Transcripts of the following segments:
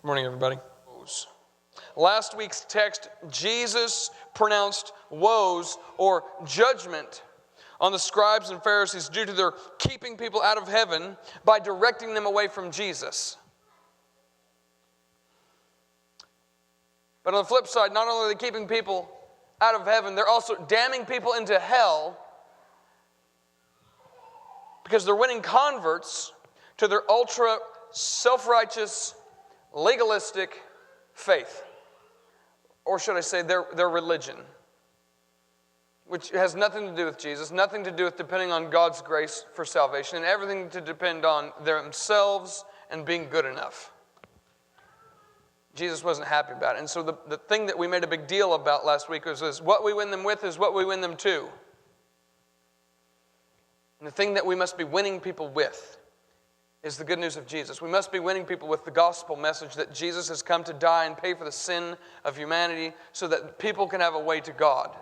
Good morning, everybody. Last week's text, Jesus pronounced woes or judgment on the scribes and Pharisees due to their keeping people out of heaven by directing them away from Jesus. But on the flip side, not only are they keeping people out of heaven, they're also damning people into hell because they're winning converts to their ultra self-righteous, legalistic faith. Or should I say their religion, which has nothing to do with Jesus, nothing to do with depending on God's grace for salvation, and everything to depend on themselves and being good enough. Jesus wasn't happy about it. And so the thing that we made a big deal about last week was this: what we win them with is what we win them to. And the thing that we must be winning people with is the good news of Jesus. We must be winning people with the gospel message that Jesus has come to die and pay for the sin of humanity so that people can have a way to God.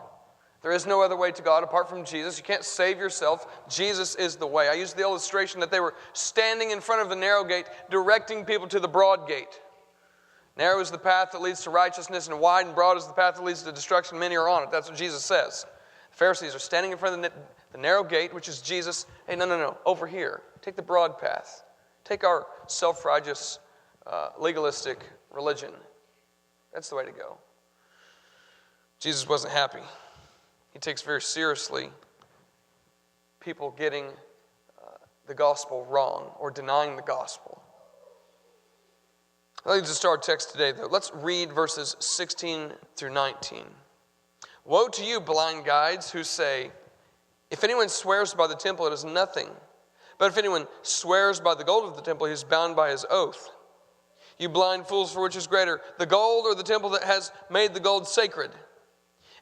There is no other way to God apart from Jesus. You can't save yourself. Jesus is the way. I used the illustration that they were standing in front of the narrow gate, directing people to the broad gate. Narrow is the path that leads to righteousness, and wide and broad is the path that leads to destruction. Many are on it. That's what Jesus says. The Pharisees are standing in front of the narrow gate, which is Jesus. Hey, no, over here. Take the broad path. Take our self-righteous, legalistic religion. That's the way to go. Jesus wasn't happy. He takes very seriously people getting the gospel wrong or denying the gospel. That leads us to our text today, though. Let's read verses 16 through 19. Woe to you, blind guides, who say, if anyone swears by the temple, it is nothing. But if anyone swears by the gold of the temple, he is bound by his oath. You blind fools, for which is greater, the gold or the temple that has made the gold sacred?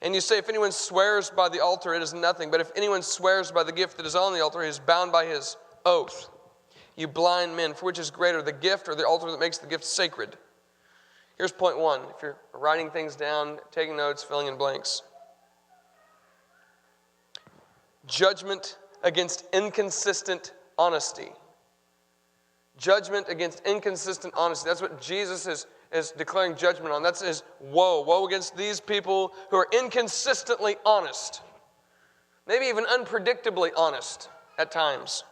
And you say, if anyone swears by the altar, it is nothing. But if anyone swears by the gift that is on the altar, he is bound by his oath. You blind men, for which is greater, the gift or the altar that makes the gift sacred? Here's point one. If you're writing things down, taking notes, filling in blanks. Judgment against inconsistent honesty. Judgment against inconsistent honesty. That's what Jesus is declaring judgment on. That's his woe. Woe against these people who are inconsistently honest. Maybe even unpredictably honest at times.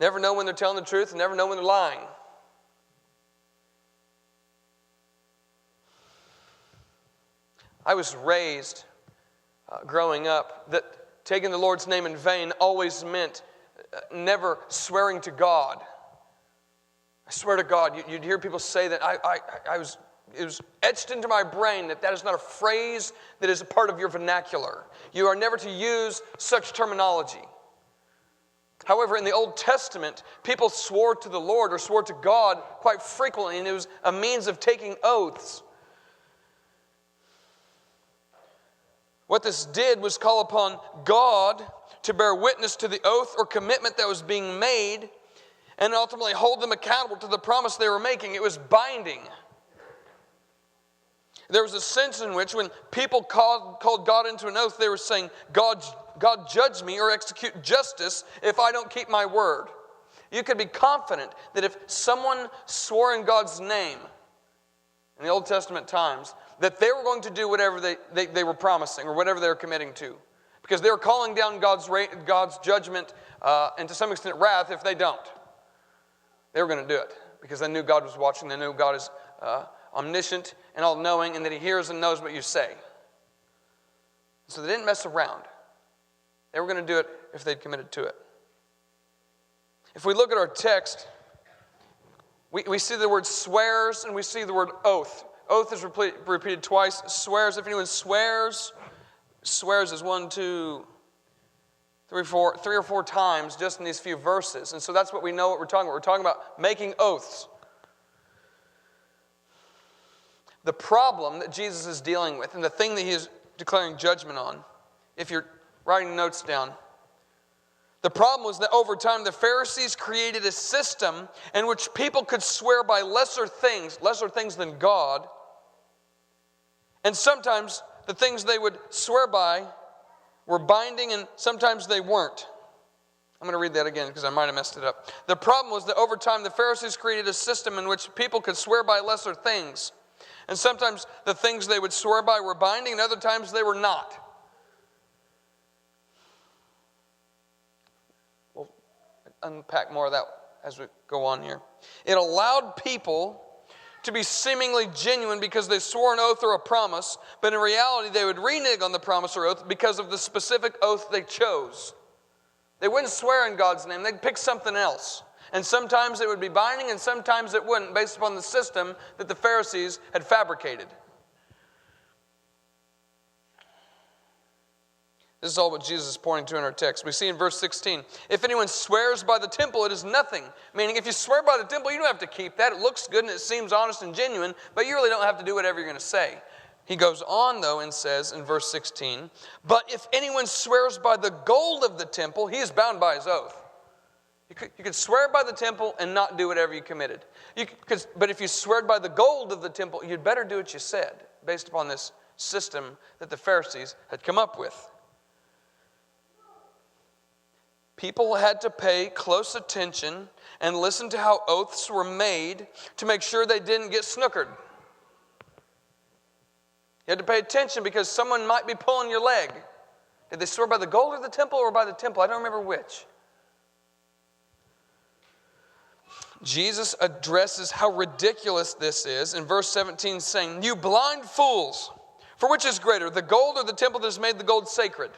Never know when they're telling the truth and never know when they're lying. I was raised growing up that taking the Lord's name in vain always meant never swearing to God. I swear to God. You'd hear people say that. It was etched into my brain that is not a phrase that is a part of your vernacular. You are never to use such terminology. However, in the Old Testament, people swore to the Lord or swore to God quite frequently, and it was a means of taking oaths. What this did was call upon God to bear witness to the oath or commitment that was being made and ultimately hold them accountable to the promise they were making. It was binding. There was a sense in which when people called God into an oath, they were saying, God judge me or execute justice if I don't keep my word. You could be confident that if someone swore in God's name in the Old Testament times, that they were going to do whatever they were promising or whatever they were committing to. Because they were calling down God's judgment and to some extent wrath if they don't. They were going to do it because they knew God was watching. They knew God is omniscient and all-knowing and that he hears and knows what you say. So they didn't mess around. They were going to do it if they'd committed to it. If we look at our text, we see the word swears and we see the word oath. Oath is repeated twice. Swears, if anyone swears is 1, 2, 3, 4, 3 or 4 times just in these few verses. And so that's what we know what we're talking about. We're talking about making oaths. The problem that Jesus is dealing with and the thing that he is declaring judgment on, if you're writing notes down, the problem was that over time the Pharisees created a system in which people could swear by lesser things than God. And sometimes the things they would swear by were binding and sometimes they weren't. I'm going to read that again because I might have messed it up. The problem was that over time the Pharisees created a system in which people could swear by lesser things. And sometimes the things they would swear by were binding, and other times they were not. We'll unpack more of that as we go on here. It allowed people to be seemingly genuine because they swore an oath or a promise, but in reality they would renege on the promise or oath because of the specific oath they chose. They wouldn't swear in God's name. They'd pick something else. And sometimes it would be binding and sometimes it wouldn't, based upon the system that the Pharisees had fabricated. This is all what Jesus is pointing to in our text. We see in verse 16, if anyone swears by the temple, it is nothing. Meaning, if you swear by the temple, you don't have to keep that. It looks good and it seems honest and genuine, but you really don't have to do whatever you're going to say. He goes on, though, and says in verse 16, but if anyone swears by the gold of the temple, he is bound by his oath. You could swear by the temple and not do whatever you committed. But if you swear by the gold of the temple, you'd better do what you said, based upon this system that the Pharisees had come up with. People had to pay close attention and listen to how oaths were made to make sure they didn't get snookered. You had to pay attention because someone might be pulling your leg. Did they swear by the gold of the temple or by the temple? I don't remember which. Jesus addresses how ridiculous this is in verse 17, saying, you blind fools, for which is greater, the gold or the temple that has made the gold sacred?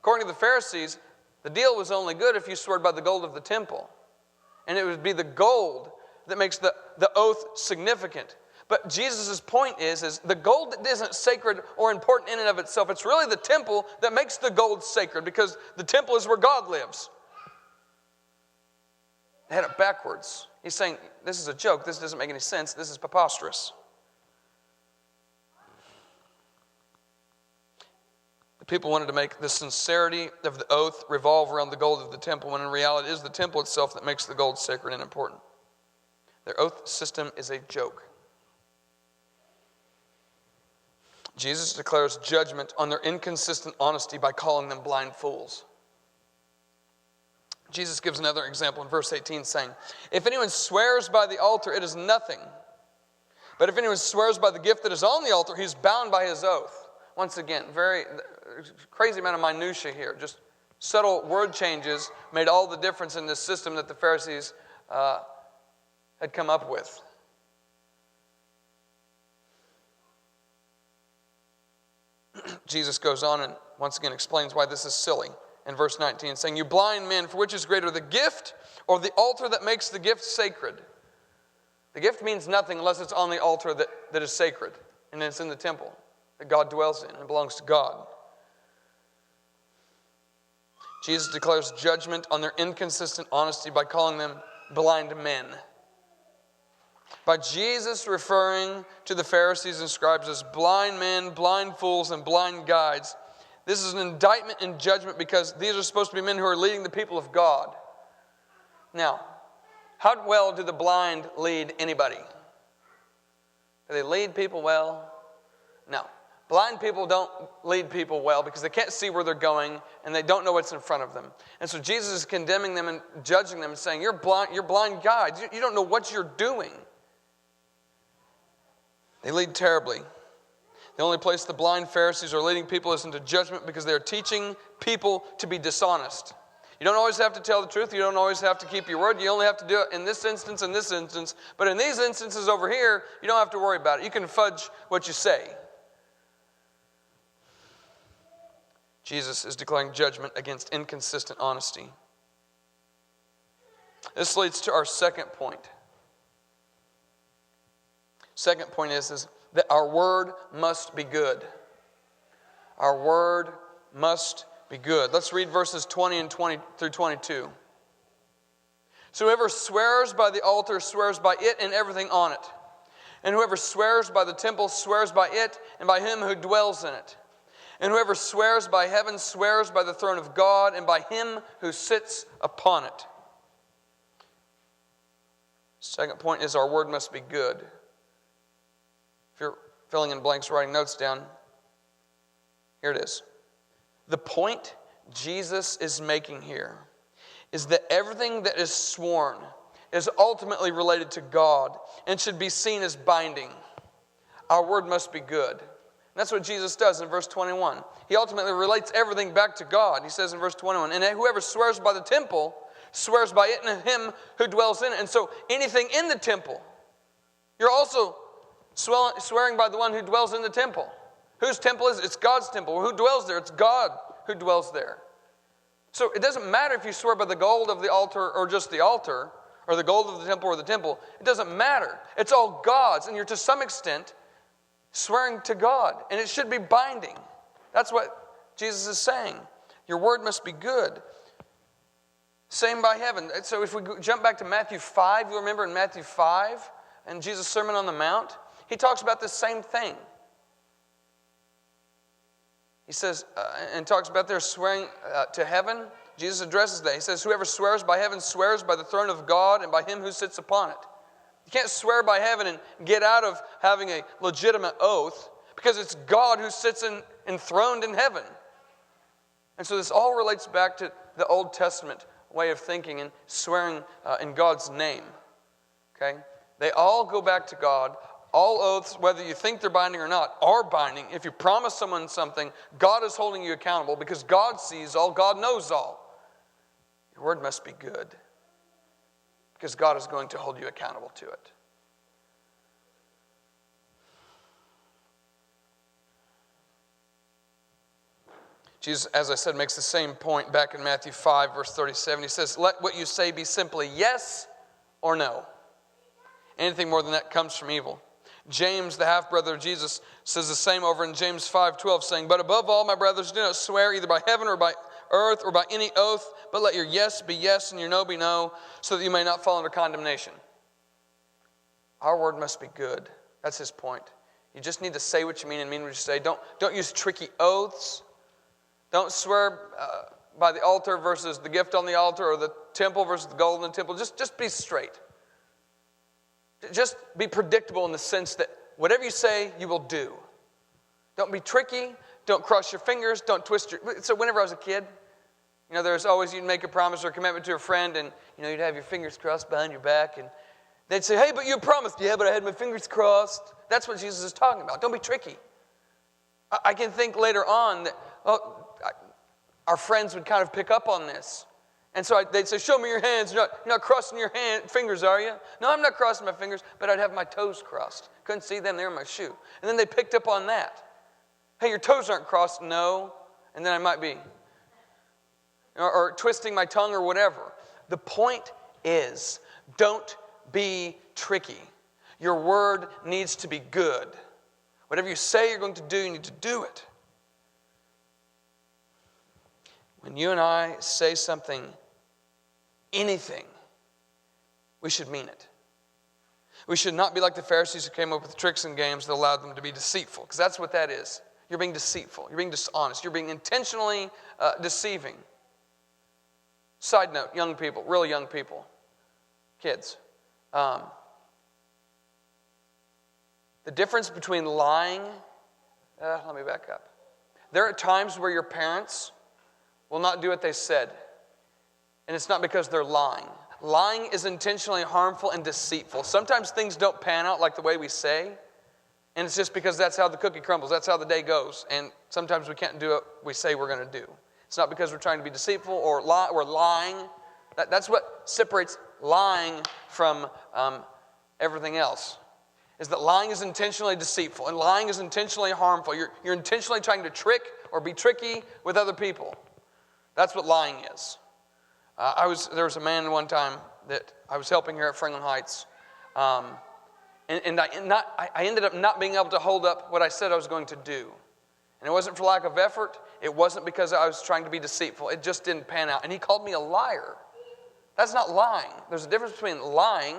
According to the Pharisees, the deal was only good if you swore by the gold of the temple. And it would be the gold that makes the oath significant. But Jesus' point is the gold that isn't sacred or important in and of itself. It's really the temple that makes the gold sacred because the temple is where God lives. They had it backwards. He's saying, this is a joke. This doesn't make any sense. This is preposterous. The people wanted to make the sincerity of the oath revolve around the gold of the temple, when in reality it is the temple itself that makes the gold sacred and important. Their oath system is a joke. Jesus declares judgment on their inconsistent honesty by calling them blind fools. Jesus gives another example in verse 18 saying, if anyone swears by the altar, it is nothing. But if anyone swears by the gift that is on the altar, he is bound by his oath. Once again, very crazy amount of minutia here. Just subtle word changes made all the difference in this system that the Pharisees had come up with. Jesus goes on and once again explains why this is silly in verse 19, saying, you blind men, for which is greater, the gift or the altar that makes the gift sacred? The gift means nothing unless it's on the altar that is sacred, and it's in the temple that God dwells in and belongs to God. Jesus declares judgment on their inconsistent honesty by calling them blind men. By Jesus referring to the Pharisees and scribes as blind men, blind fools, and blind guides, this is an indictment and judgment because these are supposed to be men who are leading the people of God. Now, how well do the blind lead anybody? Do they lead people well? No. Blind people don't lead people well because they can't see where they're going and they don't know what's in front of them. And so Jesus is condemning them and judging them and saying, you're blind guides. You don't know what you're doing. They lead terribly. The only place the blind Pharisees are leading people is into judgment because they're teaching people to be dishonest. You don't always have to tell the truth. You don't always have to keep your word. You only have to do it in this instance and this instance. But in these instances over here, you don't have to worry about it. You can fudge what you say. Jesus is declaring judgment against inconsistent honesty. This leads to our second point. Second point is that our word must be good. Our word must be good. Let's read verses 20 and 20 through 22. So whoever swears by the altar swears by it and everything on it. And whoever swears by the temple swears by it and by him who dwells in it. And whoever swears by heaven swears by the throne of God and by him who sits upon it. Second point is our word must be good. If you're filling in blanks, writing notes down, here it is. The point Jesus is making here is that everything that is sworn is ultimately related to God and should be seen as binding. Our word must be good. And that's what Jesus does in verse 21. He ultimately relates everything back to God. He says in verse 21, and whoever swears by the temple swears by it and him who dwells in it. And so anything in the temple, you're also swearing by the one who dwells in the temple. Whose temple is it? It's God's temple. Who dwells there? It's God who dwells there. So it doesn't matter if you swear by the gold of the altar or just the altar, or the gold of the temple or the temple. It doesn't matter. It's all God's, and you're to some extent swearing to God, and it should be binding. That's what Jesus is saying. Your word must be good. Same by heaven. So if we jump back to Matthew 5, you remember in Matthew 5, and Jesus' Sermon on the Mount, he talks about this same thing. He says, and talks about their swearing to heaven. Jesus addresses that. He says, whoever swears by heaven swears by the throne of God and by him who sits upon it. You can't swear by heaven and get out of having a legitimate oath because it's God who sits enthroned in heaven. And so this all relates back to the Old Testament way of thinking and swearing in God's name. Okay? They all go back to God. All oaths, whether you think they're binding or not, are binding. If you promise someone something, God is holding you accountable because God sees all, God knows all. Your word must be good because God is going to hold you accountable to it. Jesus, as I said, makes the same point back in Matthew 5, verse 37. He says, let what you say be simply yes or no. Anything more than that comes from evil. James, the half-brother of Jesus, says the same over in James 5:12, saying, but above all, my brothers, do not swear either by heaven or by earth or by any oath, but let your yes be yes and your no be no, so that you may not fall under condemnation. Our word must be good. That's his point. You just need to say what you mean and mean what you say. Don't use tricky oaths. Don't swear by the altar versus the gift on the altar or the temple versus the gold in the temple. Just be straight. Just be predictable in the sense that whatever you say, you will do. Don't be tricky. Don't cross your fingers. Don't twist your... So whenever I was a kid, there's always, you'd make a promise or a commitment to a friend and, you'd have your fingers crossed behind your back and they'd say, hey, but you promised. Yeah, but I had my fingers crossed. That's what Jesus is talking about. Don't be tricky. I can think later on that, our friends would kind of pick up on this. And so they'd say, show me your hands. You're not crossing your fingers, are you? No, I'm not crossing my fingers, but I'd have my toes crossed. Couldn't see them. They were in my shoe. And then they picked up on that. Hey, your toes aren't crossed. No. And then I might be. Or twisting my tongue or whatever. The point is, don't be tricky. Your word needs to be good. Whatever you say you're going to do, you need to do it. When you and I say something, anything, we should mean it. We should not be like the Pharisees who came up with tricks and games that allowed them to be deceitful, because that's what that is. You're being deceitful. You're being dishonest. You're being intentionally deceiving. Side note, young people, really young people, kids. The difference between lying, let me back up. There are times where your parents will not do what they said. And it's not because they're lying. Lying is intentionally harmful and deceitful. Sometimes things don't pan out like the way we say. And it's just because that's how the cookie crumbles. That's how the day goes. And sometimes we can't do what we say we're going to do. It's not because we're trying to be deceitful or we're lying. That's what separates lying from everything else. Is that lying is intentionally deceitful. And lying is intentionally harmful. You're intentionally trying to trick or be tricky with other people. That's what lying is. There was a man one time that I was helping here at Franklin Heights, and I ended up not being able to hold up what I said I was going to do. And it wasn't for lack of effort. It wasn't because I was trying to be deceitful. It just didn't pan out. And he called me a liar. That's not lying. There's a difference between lying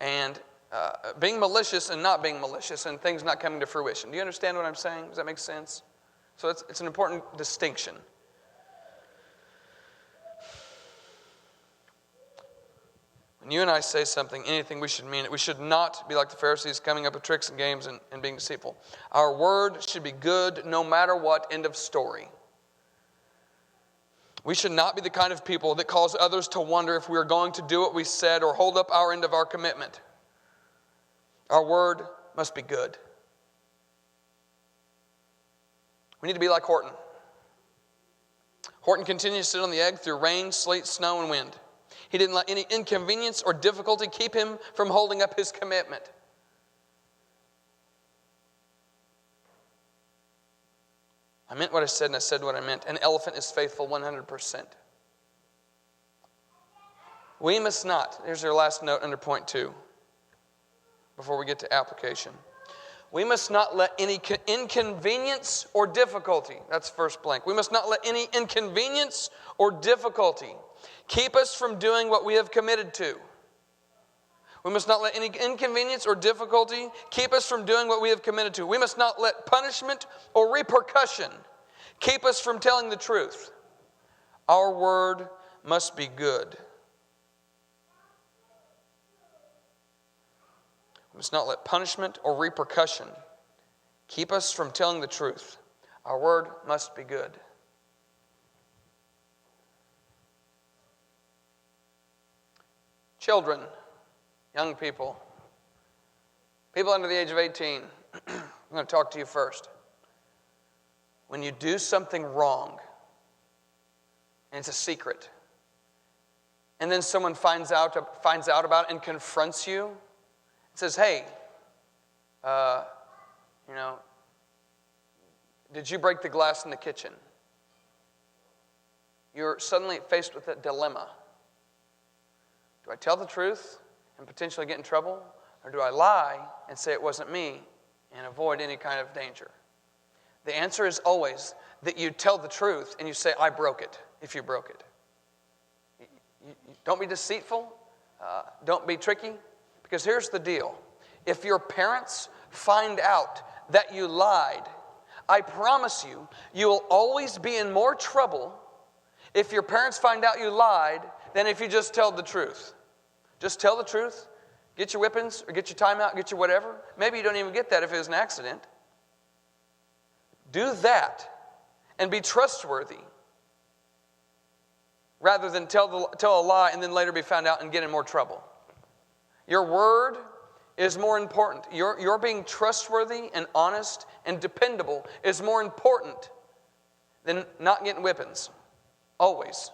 and being malicious and not being malicious and things not coming to fruition. Do you understand what I'm saying? Does that make sense? So it's an important distinction. When you and I say something, anything, we should mean it. We should not be like the Pharisees coming up with tricks and games and being deceitful. Our word should be good no matter what. End of story. We should not be the kind of people that cause others to wonder if we are going to do what we said or hold up our end of our commitment. Our word must be good. We need to be like Horton. Horton continued to sit on the egg through rain, sleet, snow, and wind. He didn't let any inconvenience or difficulty keep him from holding up his commitment. I meant what I said, and I said what I meant. An elephant is faithful 100%. We must not, here's our last note under point 2, before we get to application. We must not let any inconvenience or difficulty, that's first blank. We must not let any inconvenience or difficulty keep us from doing what we have committed to. We must not let any inconvenience or difficulty keep us from doing what we have committed to. We must not let punishment or repercussion keep us from telling the truth. Our word must be good. We must not let punishment or repercussion keep us from telling the truth. Our word must be good. Children, young people, people under the age of 18, I'm going to talk to you first. When you do something wrong, and it's a secret, and then someone finds out about it and confronts you, and says, hey, did you break the glass in the kitchen? You're suddenly faced with a dilemma. Do I tell the truth and potentially get in trouble? Or do I lie and say it wasn't me and avoid any kind of danger? The answer is always that you tell the truth and you say, I broke it, if you broke it. Don't be deceitful. Don't be tricky. Because here's the deal. If your parents find out that you lied, I promise you, you will always be in more trouble if your parents find out you lied than if you just tell the truth. Just tell the truth. Get your whippings or get your timeout, get your whatever. Maybe you don't even get that if it was an accident. Do that and be trustworthy rather than tell a lie and then later be found out and get in more trouble. Your word is more important. Your being trustworthy and honest and dependable is more important than not getting whippings. Always.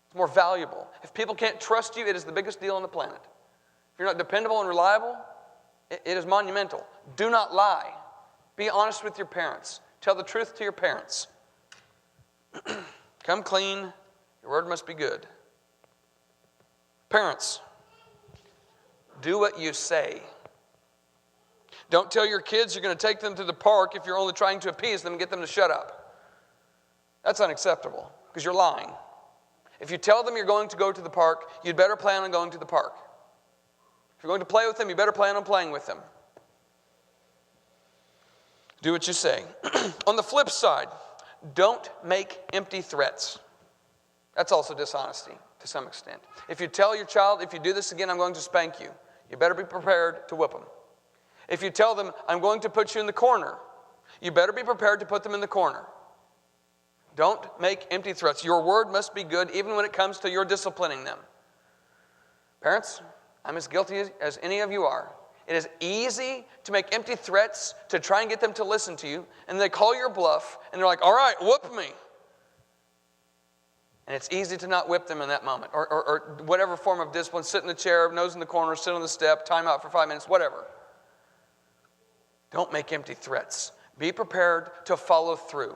It's more valuable. If people can't trust you, it is the biggest deal on the planet. If you're not dependable and reliable, it is monumental. Do not lie. Be honest with your parents. Tell the truth to your parents. Come clean. Your word must be good. Parents, do what you say. Don't tell your kids you're going to take them to the park if you're only trying to appease them and get them to shut up. That's unacceptable because you're lying. If you tell them you're going to go to the park, you'd better plan on going to the park. If you're going to play with them, you better plan on playing with them. Do what you say. On the flip side, don't make empty threats. That's also dishonesty to some extent. If you tell your child, if you do this again, I'm going to spank you, you better be prepared to whip them. If you tell them, I'm going to put you in the corner, you better be prepared to put them in the corner. Don't make empty threats. Your word must be good even when it comes to your disciplining them. Parents, I'm as guilty as any of you are. It is easy to make empty threats to try and get them to listen to you, and they call your bluff, and they're like, all right, whoop me. And it's easy to not whip them in that moment, or whatever form of discipline, sit in the chair, nose in the corner, sit on the step, time out for 5 minutes, whatever. Don't make empty threats. Be prepared to follow through.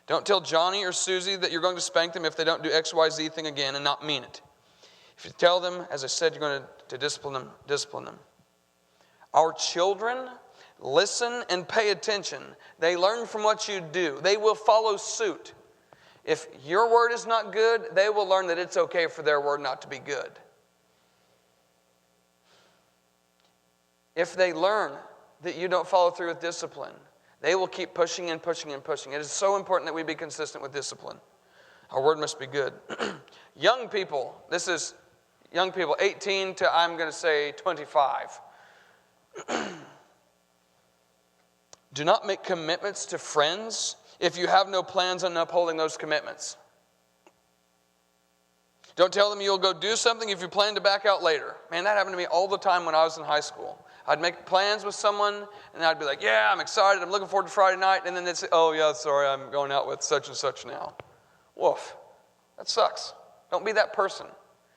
Don't tell Johnny or Susie that you're going to spank them if they don't do XYZ thing again and not mean it. If you tell them, as I said, you're going to discipline them, discipline them. Our children listen and pay attention. They learn from what you do. They will follow suit. If your word is not good, they will learn that it's okay for their word not to be good. If they learn that you don't follow through with discipline, they will keep pushing and pushing and pushing. It is so important that we be consistent with discipline. Our word must be good. Young people, this is young people 18 to, I'm going to say, 25. Do not make commitments to friends if you have no plans on upholding those commitments. Don't tell them you'll go do something if you plan to back out later. Man, that happened to me all the time when I was in high school. I'd make plans with someone, and I'd be like, yeah, I'm excited, I'm looking forward to Friday night, and then they'd say, oh, yeah, sorry, I'm going out with such and such now. Woof. That sucks. Don't be that person.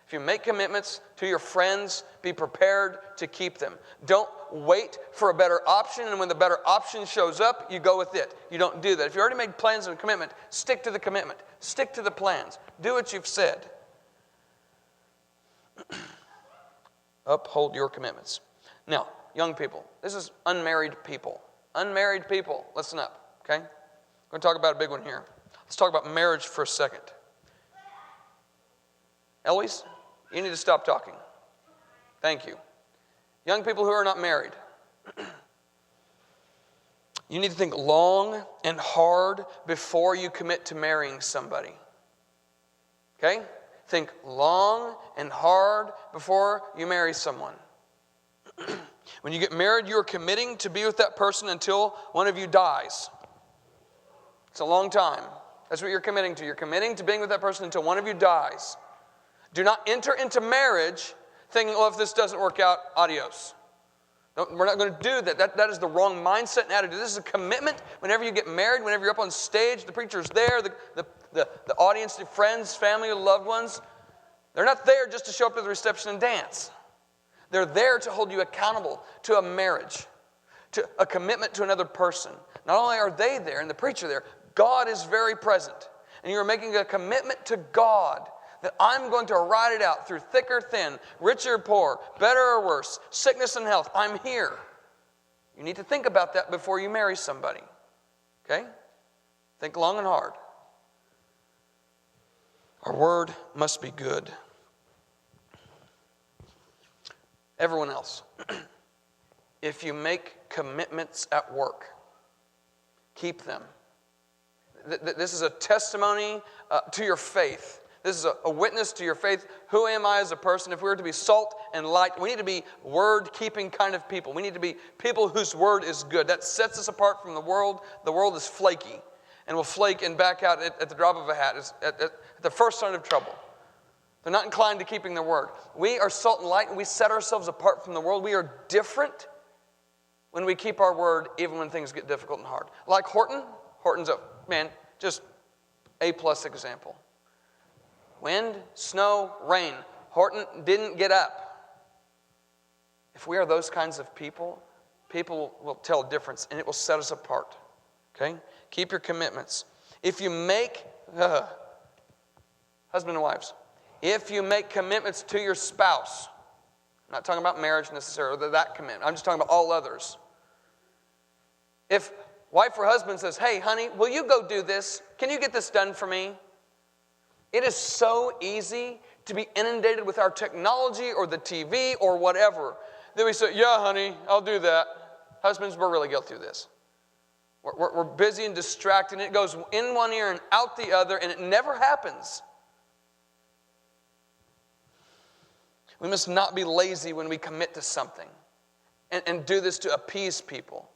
If you make commitments to your friends, be prepared to keep them. Don't wait for a better option, and when the better option shows up, you go with it. You don't do that. If you already made plans and a commitment, stick to the commitment. Stick to the plans. Do what you've said. Uphold your commitments. Now, young people, this is unmarried people. Unmarried people, listen up, okay? We're going to talk about a big one here. Let's talk about marriage for a second. Eloise, you need to stop talking. Thank you. Young people who are not married, you need to think long and hard before you commit to marrying somebody. Okay? Think long and hard before you marry someone. When you get married, you're committing to be with that person until one of you dies. It's a long time. That's what you're committing to. You're committing to being with that person until one of you dies. Do not enter into marriage thinking, oh, if this doesn't work out, adios. No, we're not going to do that. That is the wrong mindset and attitude. This is a commitment. Whenever you get married, whenever you're up on stage, the preacher's there, the audience, the friends, family, loved ones, they're not there just to show up to the reception and dance. They're there to hold you accountable to a marriage, to a commitment to another person. Not only are they there and the preacher there, God is very present. And you're making a commitment to God that I'm going to ride it out through thick or thin, rich or poor, better or worse, sickness and health. I'm here. You need to think about that before you marry somebody. Okay? Think long and hard. Our word must be good. Everyone else, if you make commitments at work, keep them. This is a testimony to your faith. This is a witness to your faith. Who am I as a person? If we were to be salt and light, we need to be word-keeping kind of people. We need to be people whose word is good. That sets us apart from the world. The world is flaky and will flake and back out at the drop of a hat, at the first sign of trouble. They're not inclined to keeping their word. We are salt and light, and we set ourselves apart from the world. We are different when we keep our word, even when things get difficult and hard. Like Horton. Horton's just A-plus example. Wind, snow, rain. Horton didn't get up. If we are those kinds of people, people will tell a difference, and it will set us apart. Okay? Keep your commitments. If you make, husband and wives, if you make commitments to your spouse, I'm not talking about marriage necessarily, that commitment. I'm just talking about all others. If wife or husband says, hey, honey, will you go do this? Can you get this done for me? It is so easy to be inundated with our technology or the TV or whatever. Then we say, yeah, honey, I'll do that. Husbands, we're really guilty of this. We're busy and distracted, and it goes in one ear and out the other, and it never happens. We must not be lazy when we commit to something and do this to appease people.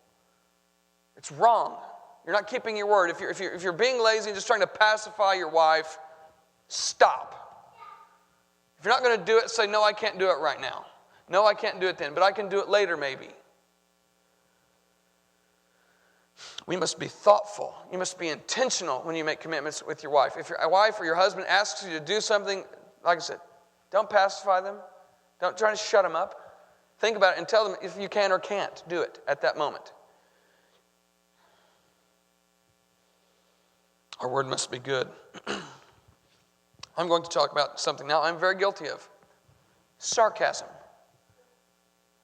It's wrong. You're not keeping your word. If you're being lazy and just trying to pacify your wife, stop. If you're not going to do it, say, no, I can't do it right now. No, I can't do it then, but I can do it later maybe. We must be thoughtful. You must be intentional when you make commitments with your wife. If your wife or your husband asks you to do something, like I said, don't pacify them. Don't try to shut them up. Think about it and tell them if you can or can't do it at that moment. Our word must be good. I'm going to talk about something now I'm very guilty of. Sarcasm.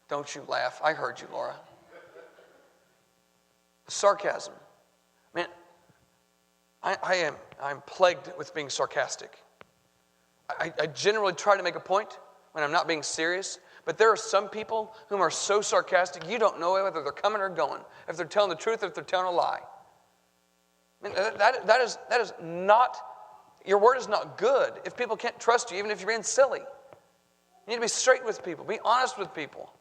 Don't you laugh. I heard you, Laura. Sarcasm. Man, I'm plagued with being sarcastic. I generally try to make a point when I'm not being serious, but there are some people whom are so sarcastic, you don't know whether they're coming or going, if they're telling the truth or if they're telling a lie. I mean, that is not, your word is not good if people can't trust you, even if you're being silly. You need to be straight with people, be honest with people.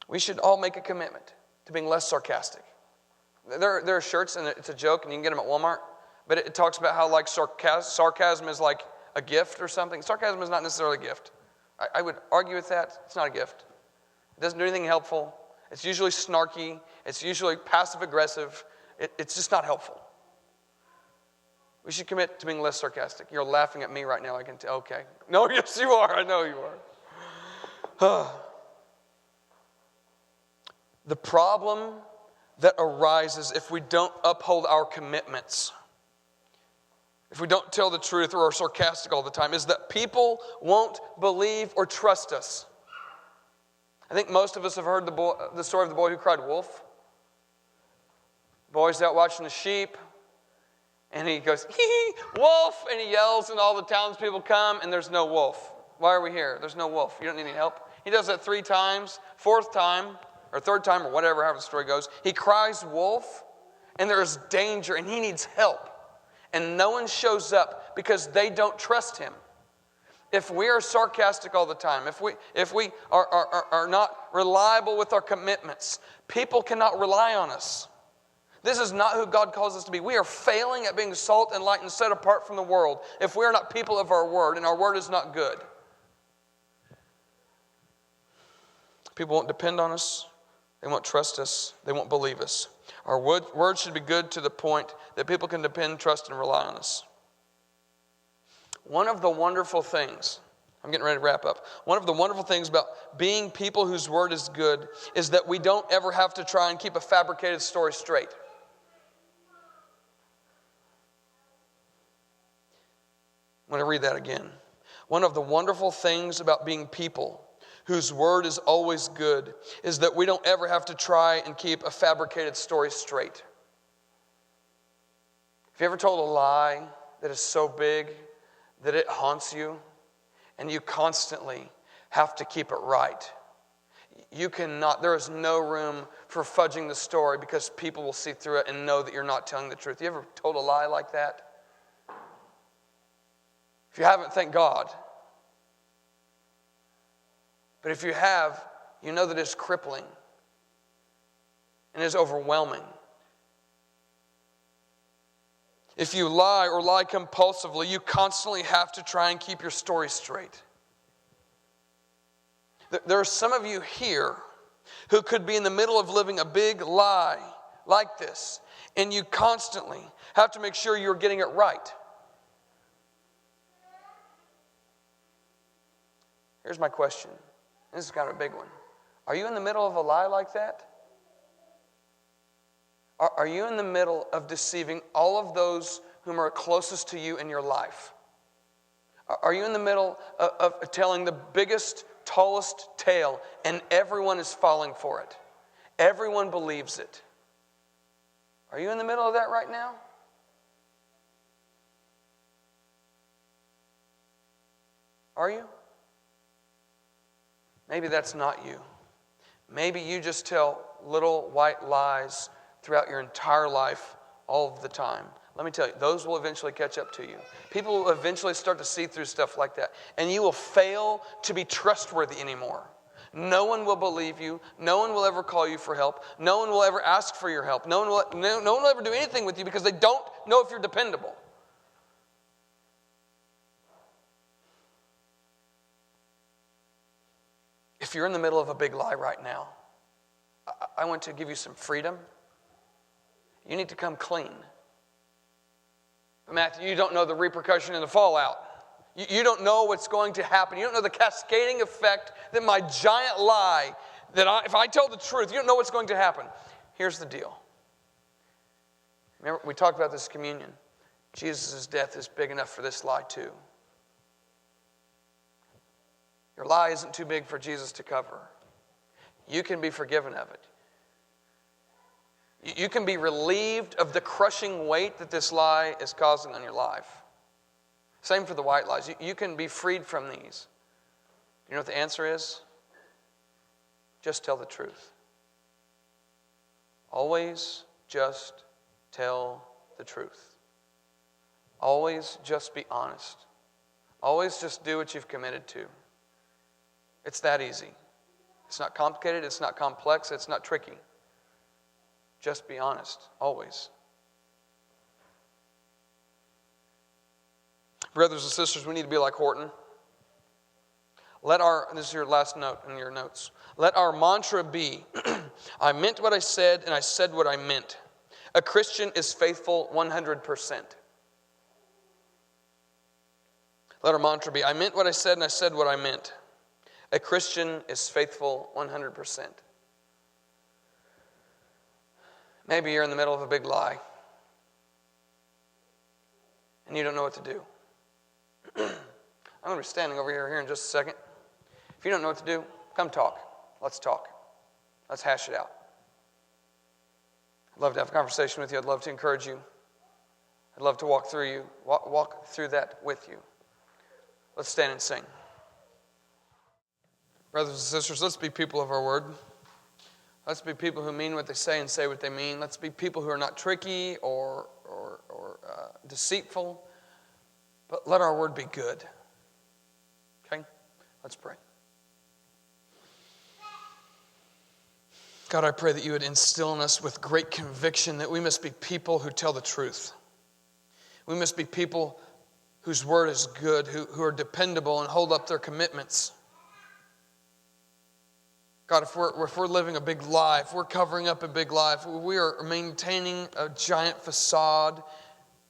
We should all make a commitment to being less sarcastic. There are shirts, and it's a joke, and you can get them at Walmart, but it talks about how like sarcasm is like a gift or something. Sarcasm is not necessarily a gift. I would argue with that. It's not a gift. It doesn't do anything helpful. It's usually snarky. It's usually passive-aggressive. It's just not helpful. We should commit to being less sarcastic. You're laughing at me right now, I can tell. Okay. No, yes, you are. I know you are. The problem that arises if we don't uphold our commitments, if we don't tell the truth or are sarcastic all the time, is that people won't believe or trust us. I think most of us have heard the story of the boy who cried wolf. The boy's out watching the sheep, and he goes, hee, wolf, and he yells, and all the townspeople come, and there's no wolf. Why are we here? There's no wolf. You don't need any help. He does that 3 times. 4th time, or 3rd time, or whatever, however the story goes, he cries wolf, and there is danger, and he needs help. And no one shows up because they don't trust him. If we are sarcastic all the time, if we are not reliable with our commitments, people cannot rely on us. This is not who God calls us to be. We are failing at being salt and light and set apart from the world if we are not people of our word, and our word is not good. People won't depend on us. They won't trust us. They won't believe us. Our word should be good to the point that people can depend, trust, and rely on us. One of the wonderful things, I'm getting ready to wrap up. One of the wonderful things about being people whose word is good is that we don't ever have to try and keep a fabricated story straight. I'm going to read that again. One of the wonderful things about being people whose word is always good is that we don't ever have to try and keep a fabricated story straight. Have you ever told a lie that is so big that it haunts you and you constantly have to keep it right? You cannot, there is no room for fudging the story because people will see through it and know that you're not telling the truth. You ever told a lie like that? If you haven't, thank God. But if you have, you know that it's crippling and is overwhelming. If you lie or lie compulsively, you constantly have to try and keep your story straight. There are some of you here who could be in the middle of living a big lie like this, and you constantly have to make sure you're getting it right. Here's my question. This is kind of a big one. Are you in the middle of a lie like that? Are you in the middle of deceiving all of those whom are closest to you in your life? Are you in the middle of telling the biggest, tallest tale and everyone is falling for it? Everyone believes it. Are you in the middle of that right now? Are you? Maybe that's not you. Maybe you just tell little white lies throughout your entire life all of the time. Let me tell you, those will eventually catch up to you. People will eventually start to see through stuff like that. And you will fail to be trustworthy anymore. No one will believe you. No one will ever call you for help. No one will ever ask for your help. No one will ever do anything with you because they don't know if you're dependable. If you're in the middle of a big lie right now, I want to give you some freedom. You need to come clean. But Matthew, you don't know the repercussion and the fallout. You don't know what's going to happen. You don't know the cascading effect that my giant lie, if I tell the truth, you don't know what's going to happen. Here's the deal. Remember, we talked about this communion. Jesus' death is big enough for this lie too. Your lie isn't too big for Jesus to cover. You can be forgiven of it. You can be relieved of the crushing weight that this lie is causing on your life. Same for the white lies. You can be freed from these. You know what the answer is? Just tell the truth. Always just tell the truth. Always just be honest. Always just do what you've committed to. It's that easy. It's not complicated. It's not complex. It's not tricky. Just be honest, always. Brothers and sisters, we need to be like Horton. This is your last note in your notes. Let our mantra be, I meant what I said and I said what I meant. A Christian is faithful 100%. Let our mantra be, I meant what I said and I said what I meant. A Christian is faithful 100%. Maybe you're in the middle of a big lie and you don't know what to do. I'm going to be standing over here in just a second. If you don't know what to do, come talk. Let's talk. Let's hash it out. I'd love to have a conversation with you. I'd love to encourage you. I'd love to walk through that with you. Let's stand and sing. Brothers and sisters, let's be people of our word. Let's be people who mean what they say and say what they mean. Let's be people who are not tricky or deceitful, but let our word be good. Okay? Let's pray. God, I pray that you would instill in us with great conviction that we must be people who tell the truth. We must be people whose word is good, who are dependable and hold up their commitments. God, if we're living a big lie, if we're covering up a big lie, if we are maintaining a giant facade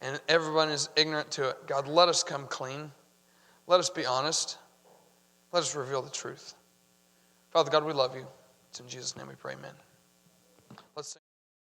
and everyone is ignorant to it, God, let us come clean. Let us be honest. Let us reveal the truth. Father God, we love you. It's in Jesus' name we pray, amen. Let's sing.